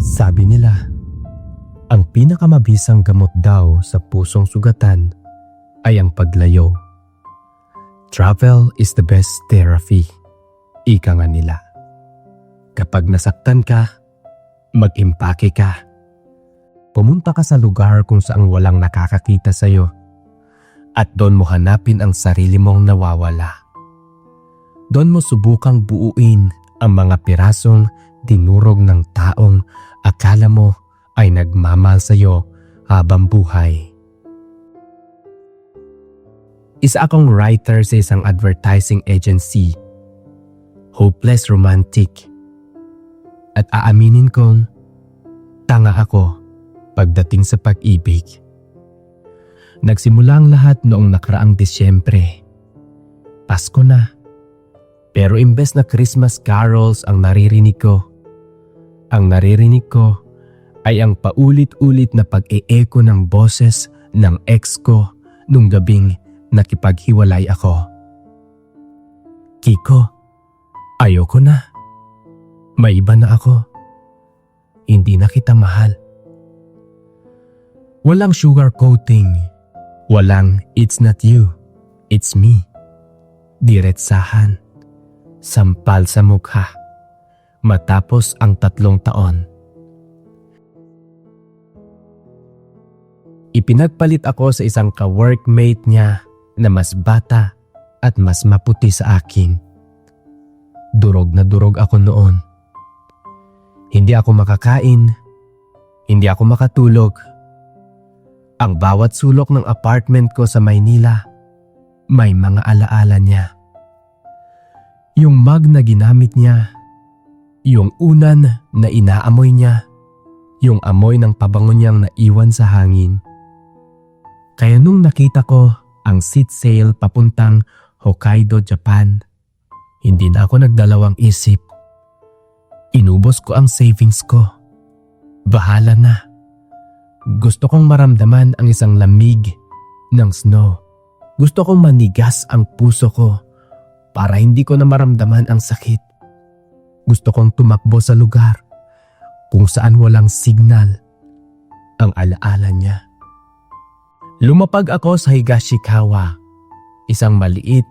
Sabi nila, ang pinakamabisang gamot daw sa pusong sugatan ay ang paglayo. Travel is the best therapy, ika nga nila. Kapag nasaktan ka, mag-impake ka. Pumunta ka sa lugar kung saan walang nakakakita sa'yo at doon mo hanapin ang sarili mong nawawala. Doon mo subukang buuin ang mga pirasong dinurog ng taong akala mo ay nagmamahal sa'yo habang buhay. Isa akong writer sa isang advertising agency. Hopeless romantic. At aaminin kong tanga ako pagdating sa pag-ibig. Nagsimula ang lahat noong nakaraang Disyembre. Pasko na. Pero imbes na Christmas carols ang naririnig ko ay ang paulit-ulit na pag-e-echo ng boses ng ex ko nung gabing nakipaghiwalay ako. Kiko, ayoko na. May iba na ako. Hindi na kita mahal. Walang sugar coating. Walang it's not you, it's me. Diretsahan. Sampal sa mukha. Matapos ang 3 taon. Ipinagpalit ako sa isang ka-workmate niya na mas bata at mas maputi sa akin. Durog na durog ako noon. Hindi ako makakain. Hindi ako makatulog. Ang bawat sulok ng apartment ko sa Maynila, may mga alaala niya. Yung mug na ginamit niya, yung unan na inaamoy niya, yung amoy ng pabango niyang naiwan sa hangin. Kaya nung nakita ko ang seat sale papuntang Hokkaido, Japan, hindi na ako nagdalawang isip. Inubos ko ang savings ko. Bahala na. Gusto kong maramdaman ang isang lamig ng snow. Gusto kong manigas ang puso ko para hindi ko na maramdaman ang sakit. Gusto kong tumakbo sa lugar kung saan walang signal ang alaala niya. Lumapag ako sa Higashikawa, isang maliit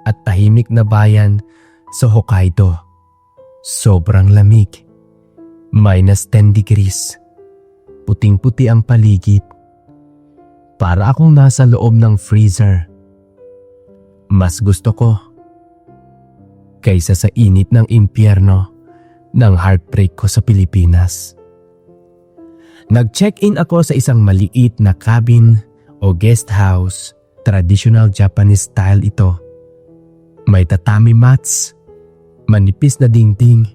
at tahimik na bayan sa Hokkaido. Sobrang lamig. -10 degrees. Puting-puti ang paligid. Para akong nasa loob ng freezer. Mas gusto ko kaysa sa init ng impyerno ng heartbreak ko sa Pilipinas. Nag-check-in ako sa isang maliit na cabin o guest house. Traditional Japanese style ito. May tatami mats, manipis na dingding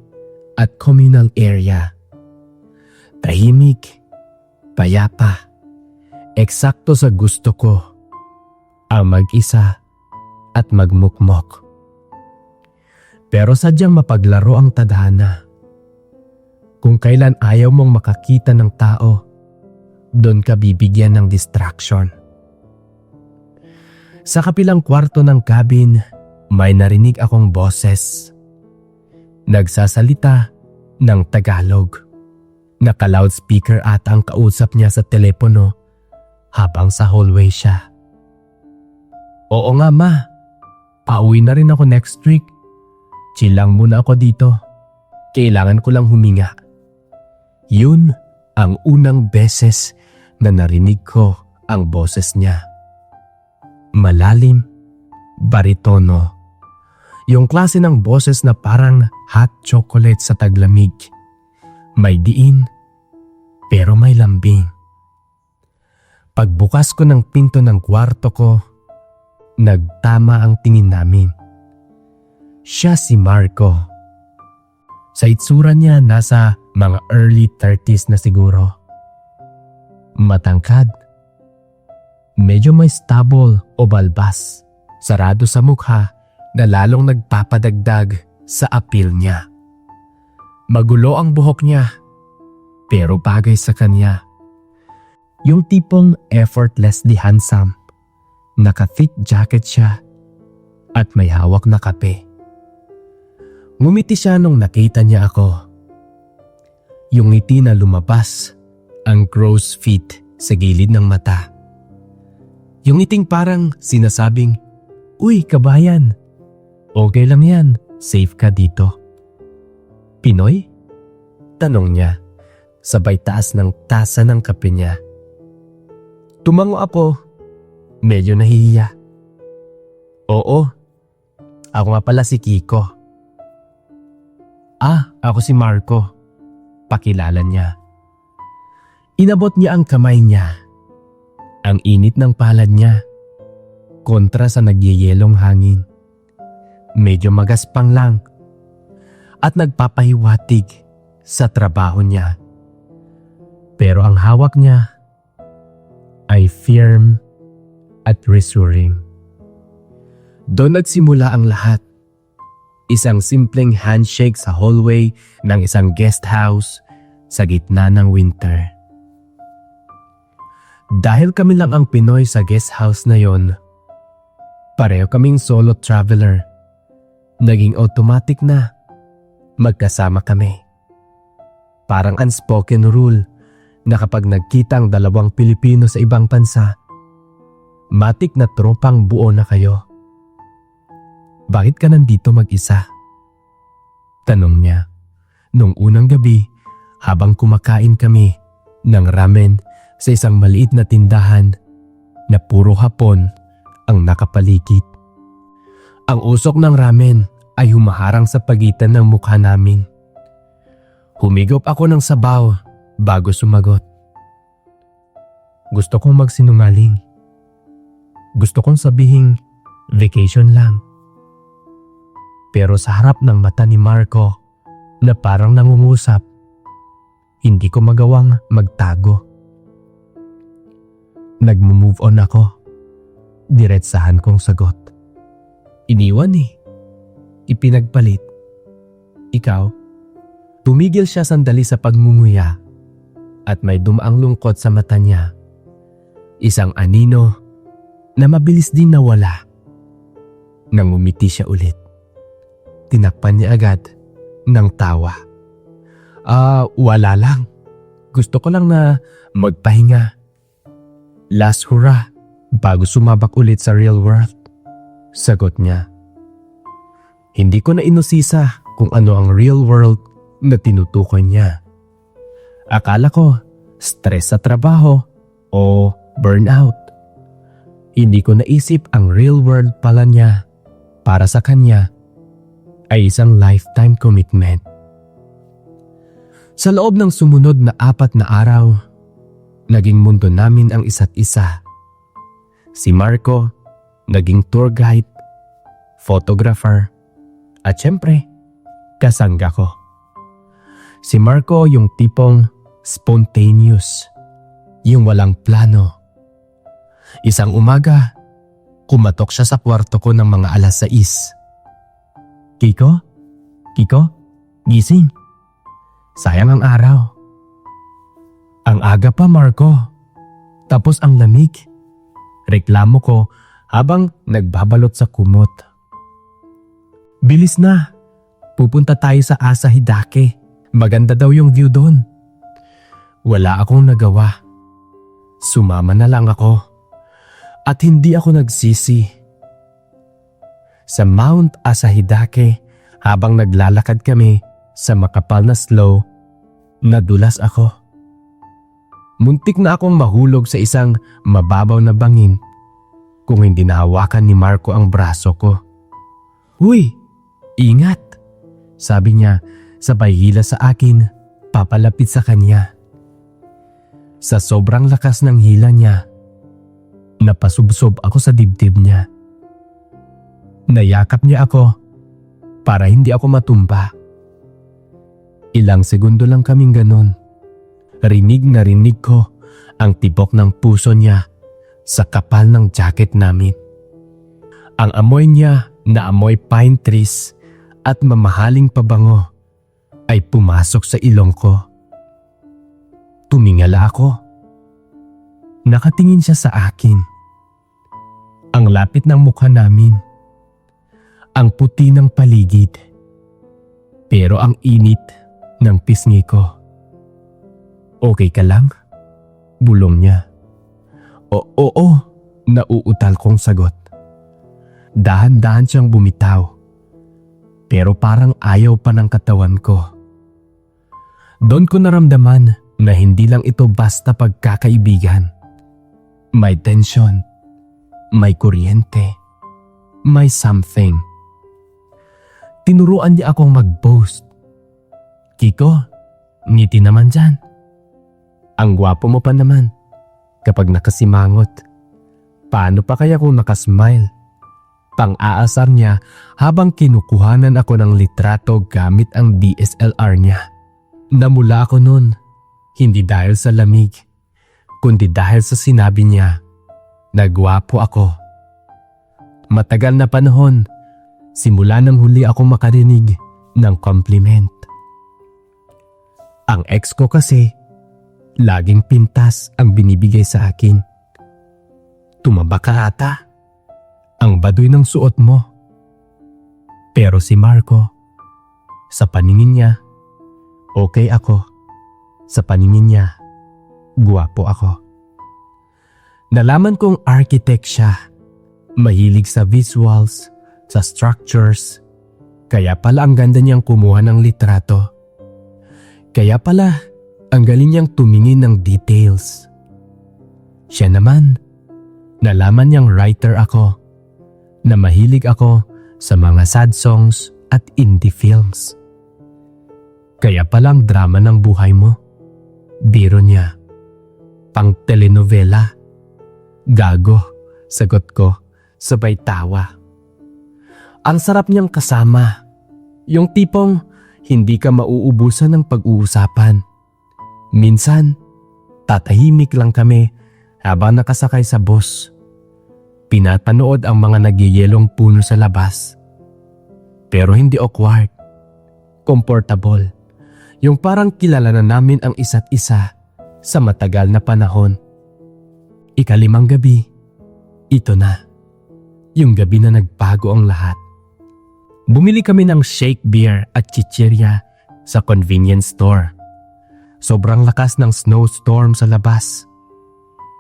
at communal area. Tahimik, payapa, eksakto sa gusto ko, ang mag-isa at magmukmok. Pero sadyang mapaglaro ang tadhana. Kung kailan ayaw mong makakita ng tao, doon ka bibigyan ng distraction. Sa kapilang kwarto ng cabin, may narinig akong boses. Nagsasalita ng Tagalog. Naka-loudspeaker ata ang kausap niya sa telepono habang sa hallway siya. Oo nga ma, pauwi na rin ako next week. Chill lang muna ako dito. Kailangan ko lang huminga. Yun ang unang beses na narinig ko ang boses niya. Malalim, baritono. Yung klase ng boses na parang hot chocolate sa taglamig. May diin, pero may lambing. Pagbukas ko ng pinto ng kwarto ko, nagtama ang tingin namin. Siya si Marco. Sa itsura niya nasa mga early 30s na siguro. Matangkad. Medyo may stubble o balbas. Sarado sa mukha na lalong nagpapadagdag sa appeal niya. Magulo ang buhok niya, pero bagay sa kanya. Yung tipong effortlessly handsome, naka-fit jacket siya at may hawak na kape. Ngumiti siya nung nakita niya ako. Yung ngiti na lumabas, ang crow's feet sa gilid ng mata. Yung ngiting parang sinasabing, "Uy, kabayan, okay lang yan, safe ka dito." "Pinoy?" tanong niya, sabay taas ng tasa ng kape niya. Tumango ako, medyo nahihiya. "Oo, ako nga pala si Kiko." "Ah, ako si Marco," pakilala niya. Inabot niya ang kamay niya. Ang init ng palad niya, kontra sa nagyeyelong hangin. Medyo magaspang lang at nagpapahiwatig sa trabaho niya. Pero ang hawak niya ay firm at reassuring. Doon nagsimula ang lahat. Isang simpleng handshake sa hallway ng isang guest house sa gitna ng winter. Dahil kami lang ang Pinoy sa guest house na yon, pareho kaming solo traveler. Naging automatic na magkasama kami. Parang unspoken rule na kapag nagkita ang dalawang Pilipino sa ibang bansa, matik na tropang buo na kayo. "Bakit ka nandito mag-isa?" tanong niya nung unang gabi habang kumakain kami ng ramen sa isang maliit na tindahan na puro Hapon ang nakapaligid. Ang usok ng ramen ay humaharang sa pagitan ng mukha namin. Humigop ako ng sabaw bago sumagot. Gusto kong magsinungaling. Gusto kong sabihing vacation lang. Pero sa harap ng mata ni Marco na parang nangungusap, hindi ko magawang magtago. Nagmo-move on ako. Diretsahan kong sagot. "Iniwan eh. Ipinagpalit. Ikaw?" Tumigil siya sandali sa pagmunguya at may dumaang lungkot sa mata niya. Isang anino na mabilis din nawala. Nang umiti siya ulit, tinakpan niya agad ng tawa. Wala lang. Gusto ko lang na magpahinga. Last hurrah bago sumabak ulit sa real world." Sagot niya. Hindi ko na inusisa kung ano ang real world na tinutukoy niya. Akala ko stress sa trabaho o burnout. Hindi ko naisip ang real world pala niya para sa kanya ay isang lifetime commitment. Sa loob ng sumunod na 4 na araw, naging mundo namin ang isa't isa. Si Marco, naging tour guide, photographer, at syempre, kasangga ko. Si Marco yung tipong spontaneous, yung walang plano. Isang umaga, kumatok siya sa kwarto ko ng mga 6:00. Kiko? Gising. Sayang ang araw." "Ang aga pa, Marco. Tapos ang lamig." Reklamo ko habang nagbabalot sa kumot. "Bilis na. Pupunta tayo sa Asa Hidake. Maganda daw yung view doon." Wala akong nagawa. Sumama na lang ako. At hindi ako nagsisi. Sa Mount Asa Hidake, habang naglalakad kami sa makapal na slow, nadulas ako. Muntik na akong mahulog sa isang mababaw na bangin kung hindi nahawakan ni Marco ang braso ko. "Huy, ingat!" sabi niya sabay hila sa akin papalapit sa kanya. Sa sobrang lakas ng hila niya, napasubsob ako sa dibdib niya. Nayakap niya ako para hindi ako matumba. Ilang segundo lang kaming ganon. Rinig na rinig ko ang tibok ng puso niya sa kapal ng jacket namin. Ang amoy niya na amoy pine trees at mamahaling pabango ay pumasok sa ilong ko. Tumingala ako. Nakatingin siya sa akin. Ang lapit ng mukha namin. Ang puti ng paligid. Pero ang init ng pisngi ko. Okay ka lang? Bulong niya. Oo, nauutal kong sagot. Dahan-dahan siyang bumitaw. Pero parang ayaw pa ng katawan ko. Doon ko naramdaman na hindi lang ito basta pagkakaibigan. May tensyon, may kuryente, may something. Tinuruan niya akong mag-boast. Kiko, ngiti naman dyan. Ang gwapo mo pa naman kapag nakasimangot. Paano pa kaya kung nakasmile? Pang-aasar niya habang kinukuhanan ako ng litrato gamit ang DSLR niya. Namula ako nun, hindi dahil sa lamig, kundi dahil sa sinabi niya na gwapo ako. Matagal na panahon, simula nang huli ako makarinig ng compliment. Ang ex ko kasi, laging pintas ang binibigay sa akin. Tumaba ka ata. Ang baduy ng suot mo. Pero si Marco, sa paningin niya, okay ako. Sa paningin niya, guwapo ako. Nalaman kong architect siya. Mahilig sa visuals, sa structures. Kaya pala ang ganda niyang kumuha ng litrato. Kaya pala ang galing niyang tumingin ng details. Siya naman, nalaman niyang writer ako. Na mahilig ako sa mga sad songs at indie films. Kaya palang drama ng buhay mo. Biro niya. Pang telenovela. Gago, sagot ko, sabay tawa. Ang sarap niyang kasama. Yung tipong hindi ka mauubusan ng pag-uusapan. Minsan, tatahimik lang kami habang nakasakay sa bus. Pinapanood ang mga nagyayelong puno sa labas. Pero hindi awkward. Comfortable. Yung parang kilala na namin ang isa't isa sa matagal na panahon. Ikalimang gabi, ito na. Yung gabi na nagbago ang lahat. Bumili kami ng shake beer at chichirya sa convenience store. Sobrang lakas ng snowstorm sa labas.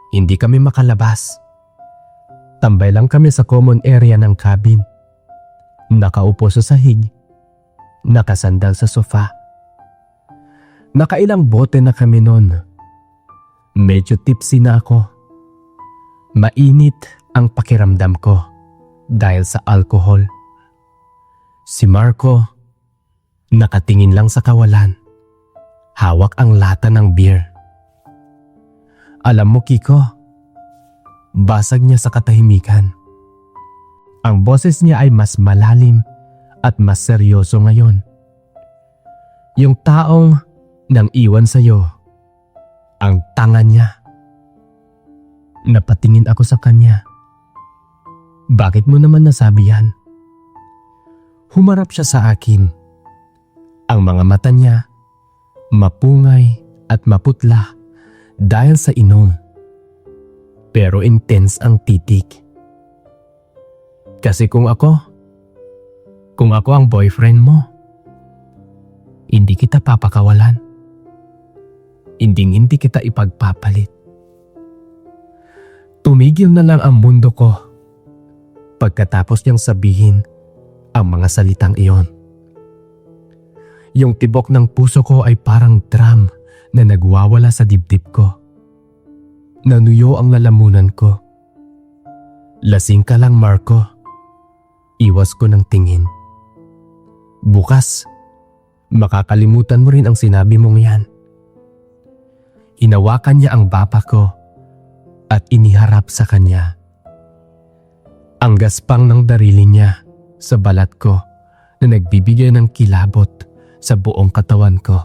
Hindi kami makalabas. Tambay lang kami sa common area ng cabin. Nakaupo sa sahig. Nakasandal sa sofa. Nakailang bote na kami noon. Medyo tipsy na ako. Mainit ang pakiramdam ko dahil sa alcohol. Si Marco, nakatingin lang sa kawalan. Hawak ang lata ng beer. Alam mo, Kiko, basag niya sa katahimikan. Ang boses niya ay mas malalim at mas seryoso ngayon. Yung taong nang iwan sa'yo, ang tanga niya. Napatingin ako sa kanya. Bakit mo naman nasabi yan? Humarap siya sa akin. Ang mga mata niya, mapungay at maputla dahil sa inom. Pero intense ang titik. Kasi kung ako ang boyfriend mo, hindi kita papakawalan. Hindi kita ipagpapalit. Tumigil na lang ang mundo ko pagkatapos niyang sabihin ang mga salitang iyon. Yung tibok ng puso ko ay parang drum na nagwawala sa dibdib ko. Nanuyo ang lalamunan ko. Lasing ka lang, Marco. Iwas ko ng tingin. Bukas, makakalimutan mo rin ang sinabi mong yan. Hinawakan niya ang bapa ko at iniharap sa kanya. Ang gaspang ng darili niya sa balat ko na nagbibigay ng kilabot sa buong katawan ko.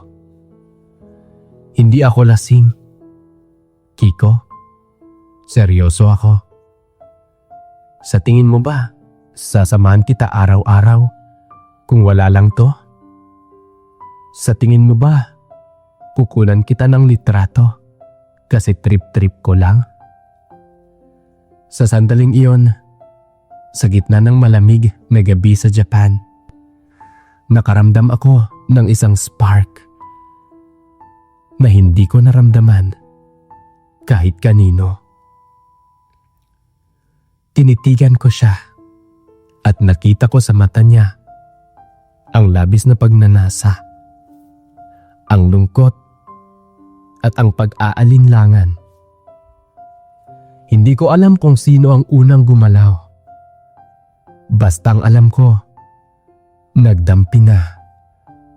Hindi ako lasing. Kiko, seryoso ako. Sa tingin mo ba, sasamahan kita araw-araw kung wala lang to? Sa tingin mo ba, kukunan kita ng litrato kasi trip-trip ko lang? Sa sandaling iyon, sa gitna ng malamig na gabi sa Japan, nakaramdam ako ng isang spark na hindi hindi ko naramdaman kahit kanino. Tinitigan ko siya at nakita ko sa mata niya ang labis na pagnanasa, ang lungkot at ang pag-aalinlangan. Hindi ko alam kung sino ang unang gumalaw. Bastang alam ko, nagdampi na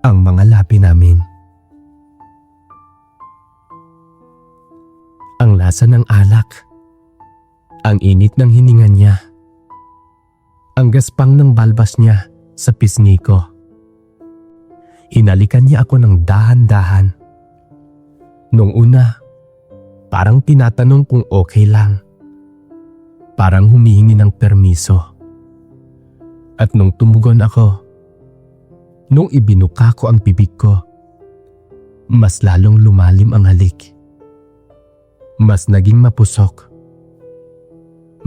ang mga labi namin. Ang lasa ng alak, ang init ng hininga niya, ang gaspang ng balbas niya sa pisngi ko. Hinalikan niya ako ng dahan-dahan. Nung una, parang tinatanong kung okay lang. Parang humihingi ng permiso. At nung tumugon ako, nung ibinuka ko ang bibig ko, mas lalong lumalim ang halik. Mas naging mapusok.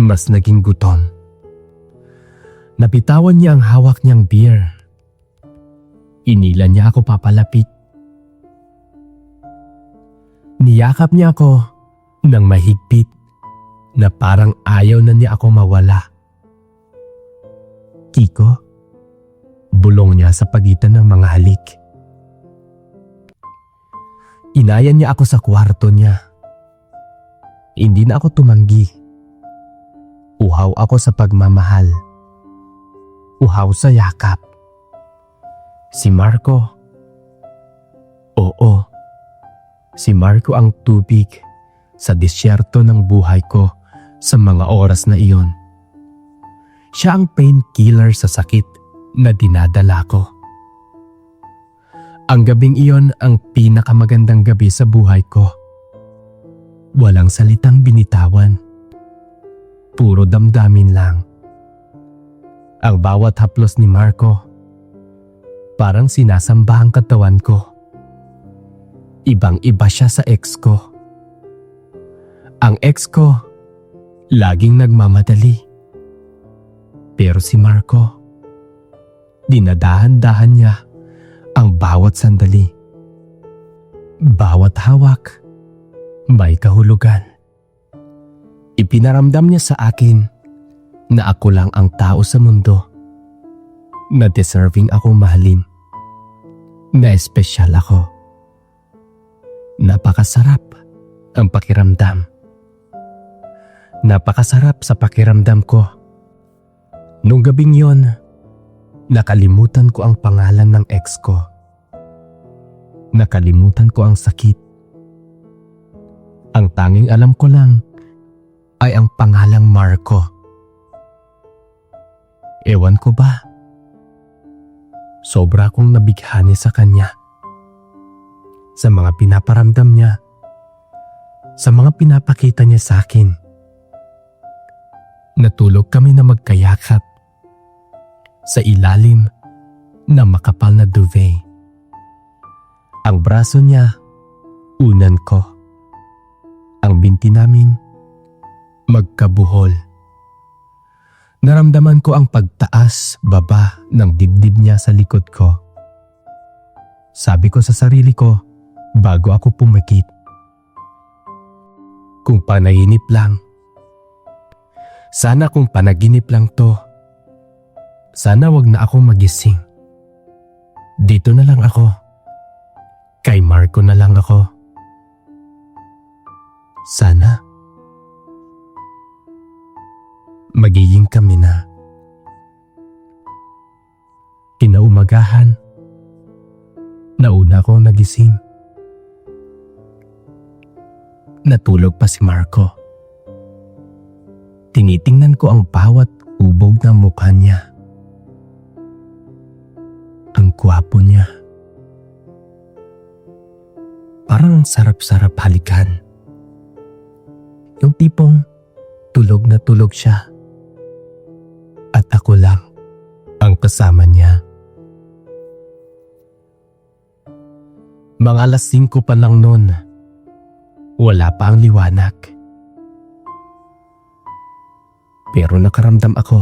Mas naging gutom. Napitawan niya ang hawak niyang beer. Inilan niya ako papalapit. Niyakap niya ako ng mahigpit na parang ayaw na niya ako mawala. Kiko, bulong niya sa pagitan ng mga halik. Inayan niya ako sa kwarto niya. Hindi na ako tumanggi. Uhaw ako sa pagmamahal. Uhaw sa yakap. Si Marco. Oo, si Marco ang tubig sa disyerto ng buhay ko sa mga oras na iyon. Siya ang painkiller sa sakit na dinadala ko. Ang gabing iyon ang pinakamagandang gabi sa buhay ko. Walang salitang binitawan. Puro damdamin lang. Ang bawat haplos ni Marco, parang sinasamba ang katawan ko. Ibang-iba siya sa ex ko. Ang ex ko, laging nagmamadali. Pero si Marco, dinadahan-dahan niya ang bawat sandali. Bawat hawak, may kahulugan. Ipinaramdam niya sa akin na ako lang ang tao sa mundo, na deserving ako mahalin, na espesyal ako. Napakasarap ang pakiramdam. Napakasarap sa pakiramdam ko. Nung gabing yon, nakalimutan ko ang pangalan ng ex ko. Nakalimutan ko ang sakit. Ang tanging alam ko lang ay ang pangalang Marco. Ewan ko ba? Sobra akong nabighani sa kanya. Sa mga pinaparamdam niya. Sa mga pinapakita niya sa akin. Natulog kami na magkayakap sa ilalim na makapal na duvet. Ang braso niya, unan ko. Ang binti namin, magkabuhol. Naramdaman ko ang pagtaas, baba ng dibdib niya sa likod ko. Sabi ko sa sarili ko bago ako pumikit, kung panaginip lang. Sana kung panaginip lang to. Sana wag na ako magising. Dito na lang ako. Kay Marco na lang ako. Sana magiging kami na. Kinaumagahan, nauna akong nagising. Natulog pa si Marco. Tinitingnan ko ang bawat ubog ng mukha niya. Ang gwapo niya. Parang ang sarap-sarap halikan. Yung tipong tulog na tulog siya. At ako lang ang kasama niya. Mga alas 5 pa lang noon. Wala pa ang liwanag. Pero nakaramdam ako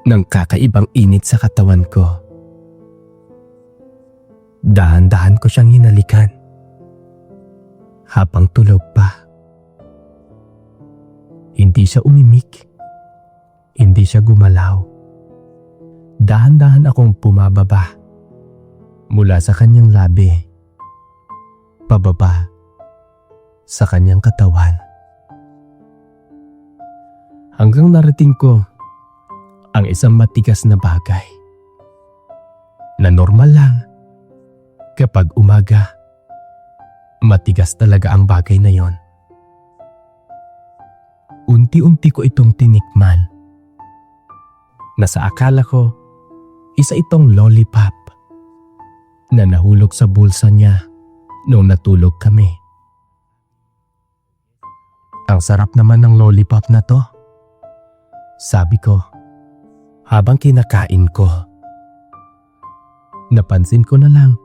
ng kakaibang init sa katawan ko. Dahan-dahan ko siyang hinalikan. habang tulog pa. Hindi siya umimik. Hindi siya gumalaw. Dahan-dahan akong pumababa mula sa kanyang labi, pababa sa kanyang katawan. Hanggang narating ko ang isang matigas na bagay na normal lang kapag umaga. Matigas talaga ang bagay na yon. Unti-unti ko itong tinikman. Nasa akala ko, isa itong lollipop na nahulog sa bulsa niya noong natulog kami. Ang sarap naman ng lollipop na to, sabi ko habang kinakain ko. Napansin ko na lang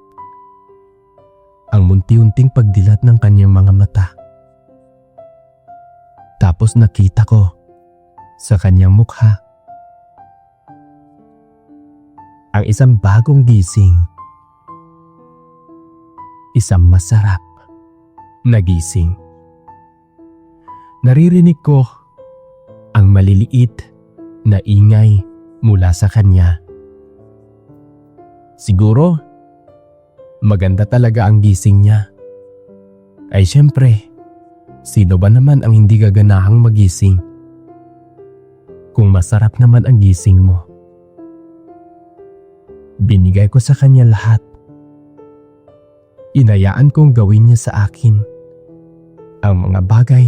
ang munti-unting pagdilat ng kanyang mga mata. Tapos nakita ko sa kanyang mukha ang isang bagong gising. Isang masarap na gising. Naririnig ko ang maliliit na ingay mula sa kanya. Siguro, maganda talaga ang gising niya. Ay syempre, sino ba naman ang hindi gaganahang magising? Kung masarap naman ang gising mo. Binigay ko sa kanya lahat. Inayaan kong gawin niya sa akin ang mga bagay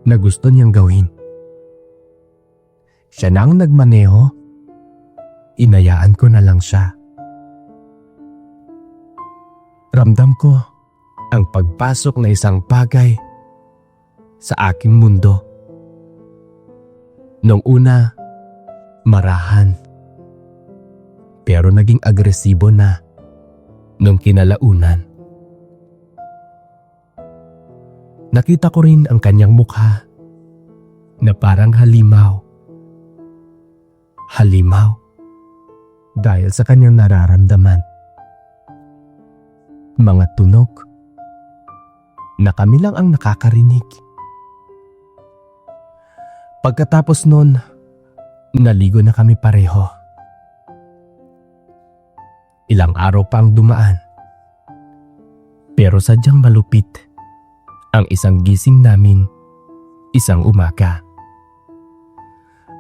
na gusto niyang gawin. Siya na ang nagmaneho. Inayaan ko na lang siya. Ramdam ko ang pagpasok na isang bagay sa aking mundo. Nung una, marahan. Pero naging agresibo na nung kinalaunan. Nakita ko rin ang kanyang mukha na parang halimaw. Halimaw dahil sa kanyang nararamdaman. Mga tunog na kami lang ang nakakarinig. Pagkatapos nun, naligo na kami pareho. Ilang araw pa ang dumaan. Pero sadyang malupit ang isang gising namin isang umaga.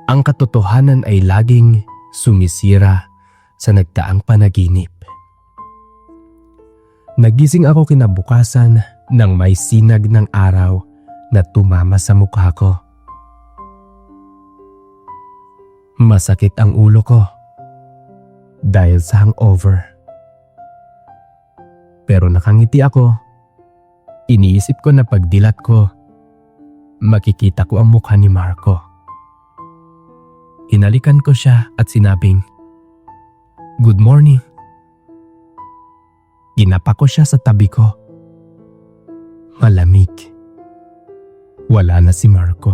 Ang katotohanan ay laging sumisira sa nagdaang panaginip. Nagising ako kinabukasan nang may sinag ng araw na tumama sa mukha ko. Masakit ang ulo ko dahil sa hangover. Pero nakangiti ako. Iniisip ko na pagdilat ko, makikita ko ang mukha ni Marco. Hinalikan ko siya at sinabing, "Good morning." Ginapa ko siya sa tabi ko. Malamig. Wala na si Marco.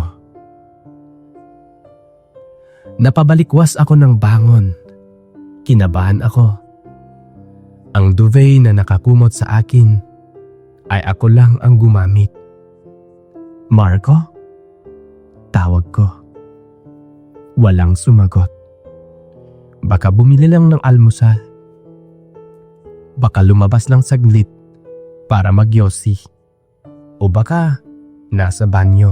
Napabalikwas ako ng bangon. Kinabahan ako. Ang duvet na nakakumot sa akin ay ako lang ang gumamit. "Marco?" Tawag ko. Walang sumagot. Baka bumili lang ng almusal. Baka lumabas lang saglit para magyosi. O baka nasa banyo.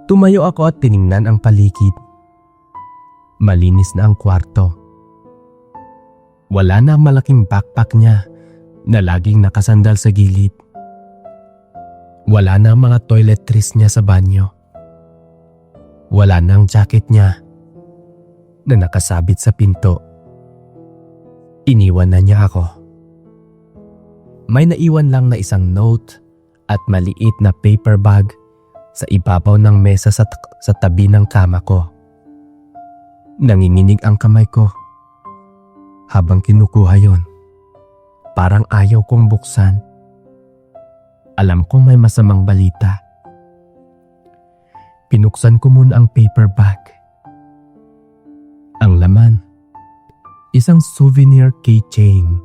Tumayo ako at tiningnan ang paligid. Malinis na ang kwarto. Wala na ang malaking backpack niya na laging nakasandal sa gilid. Wala na ang mga toiletries niya sa banyo. Wala na ang jacket niya na nakasabit sa pinto. Iniwan na niya ako. May naiwan lang na isang note at maliit na paper bag sa ibabaw ng mesa sa tabi ng kama ko. Nanginginig ang kamay ko habang kinukuha yon. Parang ayaw kong buksan. Alam kong may masamang balita. Pinuksan ko muna ang paper bag. Ang laman, isang souvenir keychain.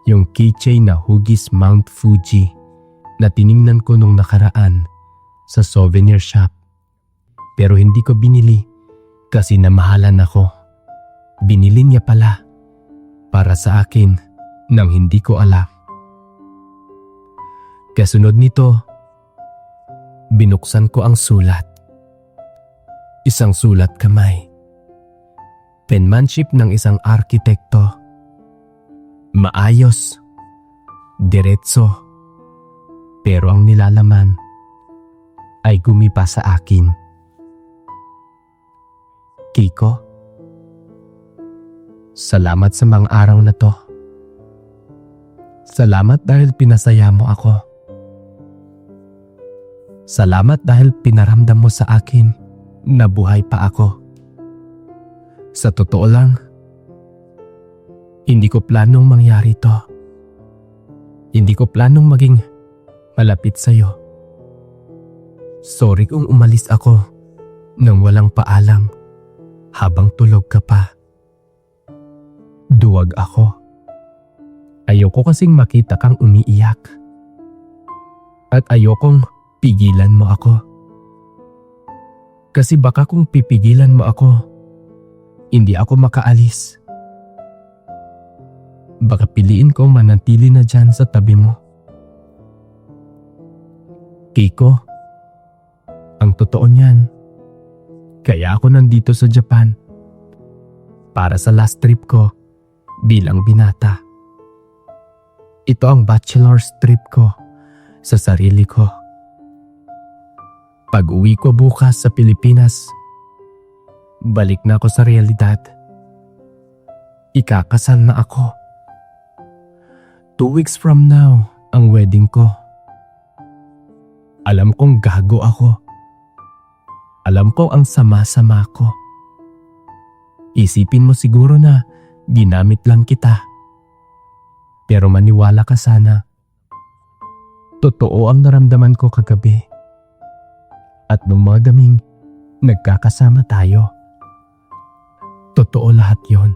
Yung keychain na hugis Mount Fuji na tiningnan ko nung nakaraan sa souvenir shop. Pero hindi ko binili kasi namahalan ako. Binili niya pala para sa akin nang hindi ko alam. Kasunod nito, binuksan ko ang sulat. Isang sulat kamay. Penmanship ng isang arkitekto. Maayos, diretso, pero ang nilalaman ay gumipa sa akin. Kiko, salamat sa mga araw na to. Salamat dahil pinasaya mo ako. Salamat dahil pinaramdam mo sa akin na buhay pa ako. Sa totoo lang, hindi ko planong mangyari to. Hindi ko planong maging malapit sa'yo. Sorry kung umalis ako nang walang paalam habang tulog ka pa. Duwag ako. Ayoko kasing makita kang umiiyak. At ayokong pigilan mo ako. Kasi baka kung pipigilan mo ako, hindi ako makaalis. Baka piliin kong manatili na dyan sa tabi mo. Kiko, ang totoo niyan, kaya ako nandito sa Japan para sa last trip ko bilang binata. Ito ang bachelor's trip ko sa sarili ko. Pag-uwi ko bukas sa Pilipinas, balik na ako sa realidad. Ikakasal na ako. 2 weeks from now ang wedding ko. Alam kong gago ako. Alam ko ang sama-sama ko. Isipin mo siguro na ginamit lang kita. Pero maniwala ka sana. Totoo ang naramdaman ko kagabi. At nung mga gaming nagkakasama tayo. Totoo lahat yon.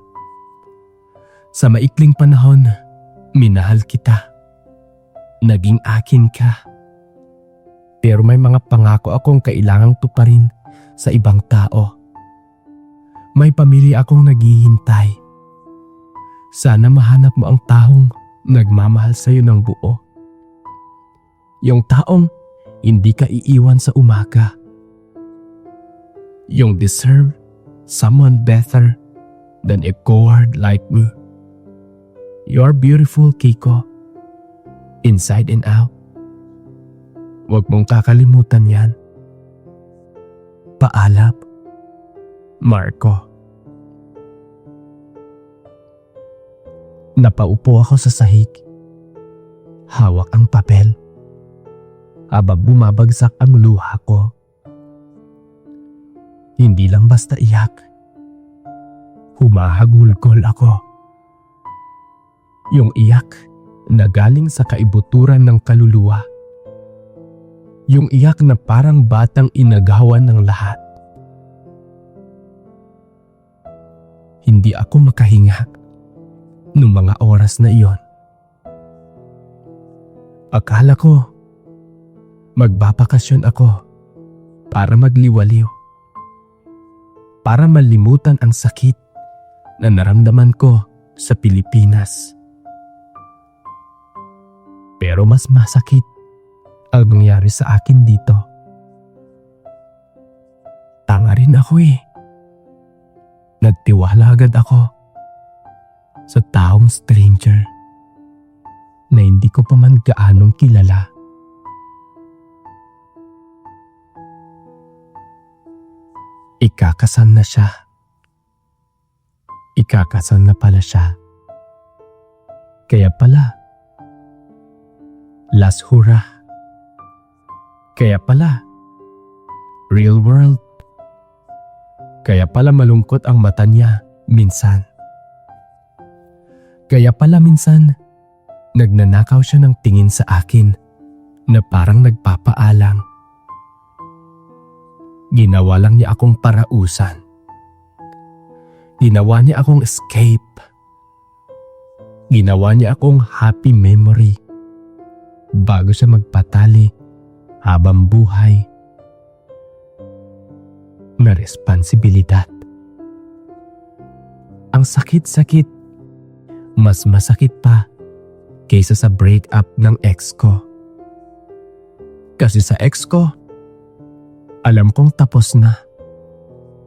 Sa maikling panahon, minahal kita. Naging akin ka. Pero may mga pangako akong kailangang tuparin sa ibang tao. May pamilya akong naghihintay. Sana mahanap mo ang taong nagmamahal sa'yo ng buo. Yung taong hindi ka iiwan sa umaga. Yung deserve someone better than a coward like me. You're beautiful, Kiko. Inside and out. Huwag mong kakalimutan yan. Paalap, Marco. Napaupo ako sa sahig. Hawak ang papel. Habang bumabagsak ang luha ko. Hindi lang basta iyak. Humahagulgol ako. Yung iyak na galing sa kaibuturan ng kaluluwa. Yung iyak na parang batang inagawan ng lahat. Hindi ako makahinga noong mga oras na iyon. Akala ko magbabakasyon ako para magliwaliw. Para malimutan ang sakit na naramdaman ko sa Pilipinas. Pero mas masakit ang nangyari sa akin dito. Tanga rin ako eh. Nagtiwala agad ako sa taong stranger na hindi ko pa man gaanong kilala. Ikakasal na siya. Ikakasal na pala siya. Kaya pala, last hurrah. Kaya pala, real world. Kaya pala malungkot ang mata niya minsan. Kaya pala minsan, nagnanakaw siya ng tingin sa akin na parang nagpapaalam. Ginawa lang niya akong parausan. Ginawa niya akong escape. Ginawa niya akong happy memory bago siya magpatali habang buhay na responsibilidad. Ang sakit-sakit, mas masakit pa kaysa sa breakup ng ex ko. Kasi sa ex ko, alam kong tapos na.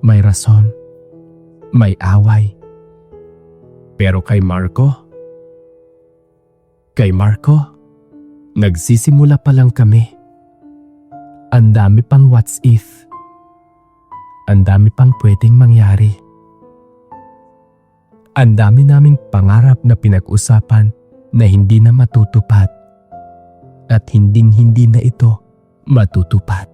May rason, may away. Pero kay Marco, nagsisimula pa lang kami. Ang dami pang what's if. Ang dami pang pwedeng mangyari. Ang dami naming pangarap na pinag-usapan na hindi na matutupad. At hindi na ito matutupad.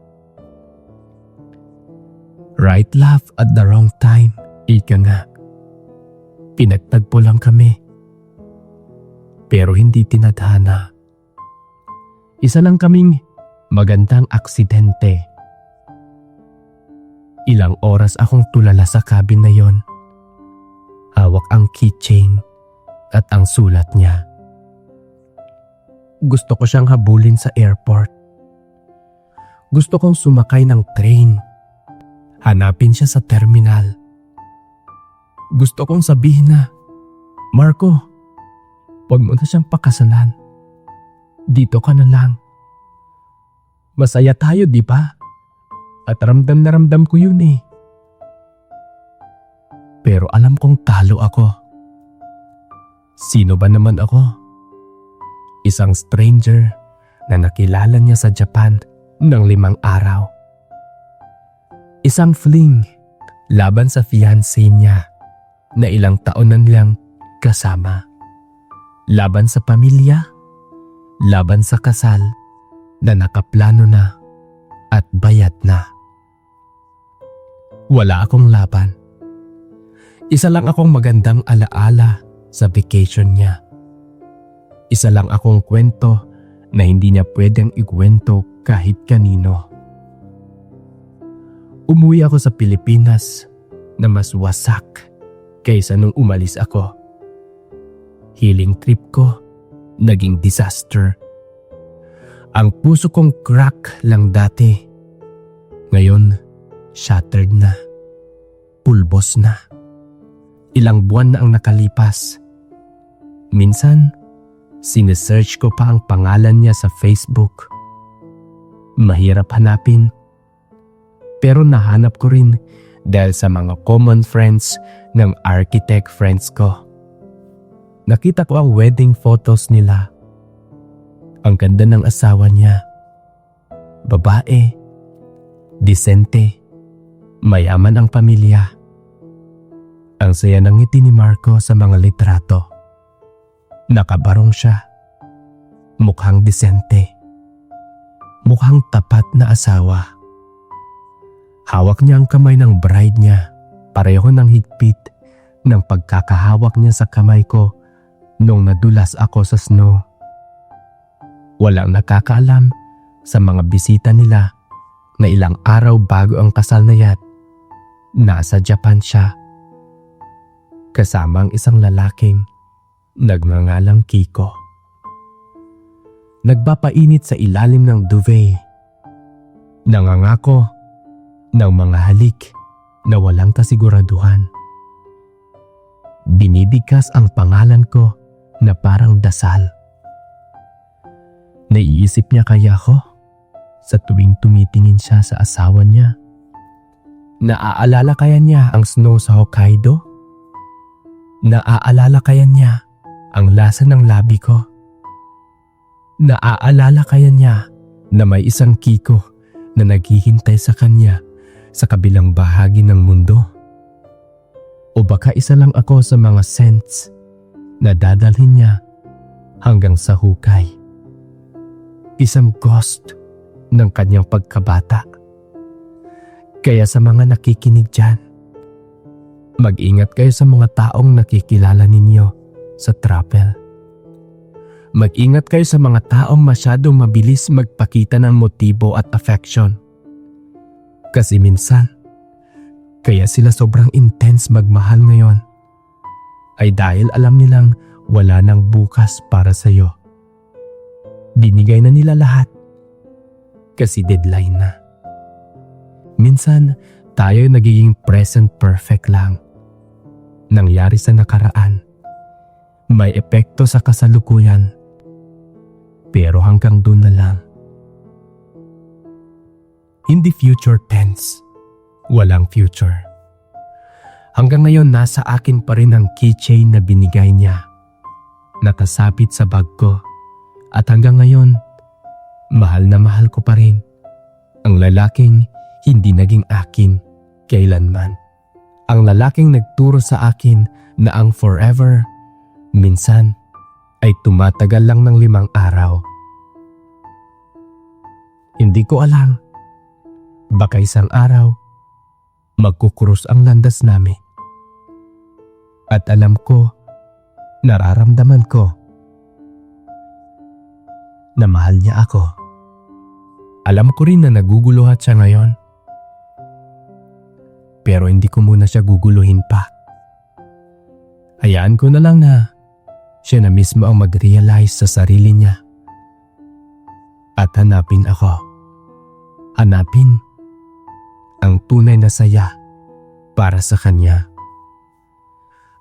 Right love at the wrong time, ika nga. Pinagtagpo lang kami. Pero hindi tinadhana. Isa lang kaming magandang aksidente. Ilang oras akong tulala sa cabin na yon. Hawak ang keychain at ang sulat niya. Gusto ko siyang habulin sa airport. Gusto kong sumakay ng train. Hanapin siya sa terminal. Gusto kong sabihin na, Marco, huwag mo na siyang pakasalan. Dito ka na lang. Masaya tayo, di ba? At ramdam na ramdam ko yun eh. Pero alam kong talo ako. Sino ba naman ako? Isang stranger na nakilala niya sa Japan ng 5 araw. Isang fling laban sa fiancé niya na ilang taon na nilang kasama. Laban sa pamilya, laban sa kasal na nakaplano na at bayad na. Wala akong laban. Isa lang akong magandang alaala sa vacation niya. Isa lang akong kwento na hindi niya pwedeng ikwento kahit kanino. Umuwi ako sa Pilipinas na mas wasak kaysa nung umalis ako. Healing trip ko naging disaster. Ang puso kong crack lang dati. Ngayon, shattered na. Pulbos na. Ilang buwan na ang nakalipas. Minsan, sinesearch ko pa ang pangalan niya sa Facebook. Mahirap hanapin. Pero nahanap ko rin dahil sa mga common friends ng architect friends ko. Nakita ko ang wedding photos nila. Ang ganda ng asawa niya. Babae. Disente. Mayaman ang pamilya. Ang saya ng ngiti ni Marco sa mga litrato. Nakabarong siya. Mukhang disente. Mukhang tapat na asawa. Hawak niya ang kamay ng bride niya. Pareho ng higpit ng pagkakahawak niya sa kamay ko nung nadulas ako sa snow. Walang nakakaalam sa mga bisita nila na ilang araw bago ang kasal na yan, nasa Japan siya. Kasama ang isang lalaking nagngangalang Kiko. Nagpapainit sa ilalim ng duvet. Nangangako ng mga halik na walang kasiguraduhan. Binibigkas ang pangalan ko na parang dasal. Naiisip niya kaya ako sa tuwing tumitingin siya sa asawa niya. Naaalala kaya niya ang snow sa Hokkaido? Naaalala kaya niya ang lasa ng labi ko? Naaalala kaya niya na may isang Kiko na naghihintay sa kanya sa kabilang bahagi ng mundo? O baka isa lang ako sa mga scents na dadalhin niya hanggang sa hukay? Isang ghost ng kanyang pagkabata. Kaya sa mga nakikinig dyan, mag-ingat kayo sa mga taong nakikilala ninyo sa travel. Mag-ingat kayo sa mga taong masyadong mabilis magpakita ng motibo at affection. Kasi minsan, kaya sila sobrang intense magmahal ngayon ay dahil alam nilang wala nang bukas para sa'yo. Binigay na nila lahat kasi deadline na. Minsan, tayo nagiging present perfect lang. Nangyari sa nakaraan. May epekto sa kasalukuyan. Pero hanggang doon na lang. Hindi future tense. Walang future. Hanggang ngayon nasa akin pa rin ang keychain na binigay niya. Nakasapit sa bag ko. At hanggang ngayon, mahal na mahal ko pa rin ang lalaking hindi naging akin kailanman. Ang lalaking nagturo sa akin na ang forever minsan ay tumatagal lang ng 5 araw. Hindi ko alam. Baka isang araw, magkukrus ang landas namin. At alam ko, nararamdaman ko, na mahal niya ako. Alam ko rin na naguguluhan siya ngayon. Pero hindi ko muna siya guguluhin pa. Hayaan ko na lang na siya na mismo ang mag-realize sa sarili niya. At hanapin ako. Hanapin ang tunay na saya para sa kanya.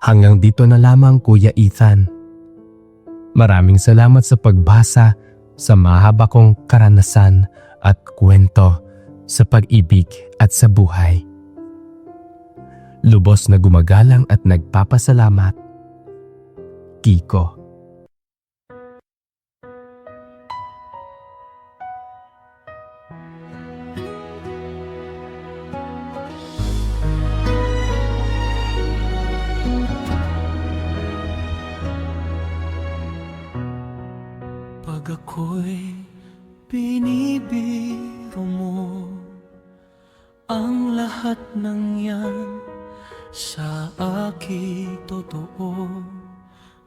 Hanggang dito na lamang, Kuya Ethan. Maraming salamat sa pagbasa sa mahaba kong karanasan at kwento sa pag-ibig at sa buhay. Lubos na gumagalang at nagpapasalamat, Kiko. Pag ako'y binibiro mo, ang lahat ng yan sa aking totoo.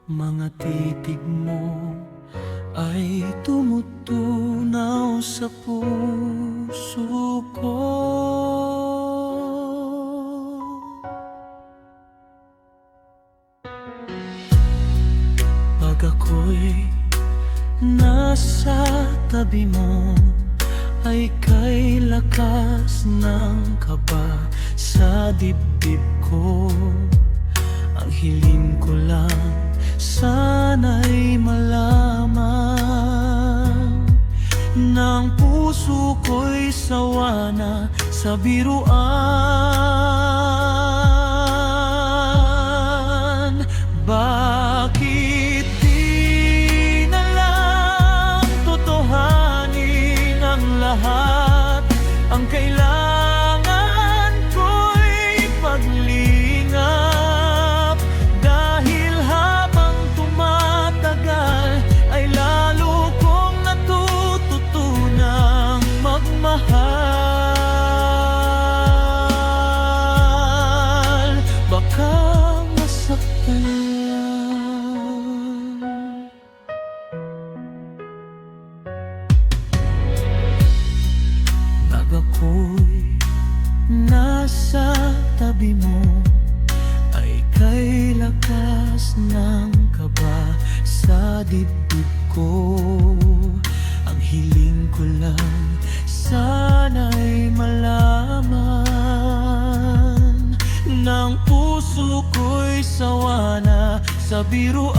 Mga titig mo ay tumutunaw sa puso ko. Pag ako'y nasa tabi mo, ay kay lakas ng kaba sa dibdib ko. Ang hiling ko lang, sana'y malaman ng puso ko'y sawa na sa biruan. Bakit di na lang totohanin ang lahat? Ang kailangan ko'y paglingap, dahil habang tumatagal ay lalo kong natututunang magmahal. Baka masaktan lang. Pag ako'y nasa tabi mo, ay kay lakas ng kaba sa dibdib ko. Ang hiling ko lang, sana'y malaman ng puso ko'y sawa na sa biruan.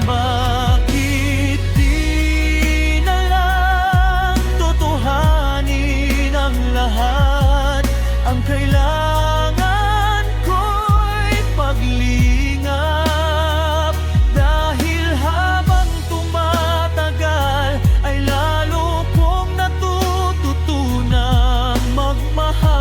Bakit di na lang totohanin ang lahat? Ang kailangan ko'y paglingap, dahil habang tumatagal ay lalo kong natututunang magmahal.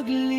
saglit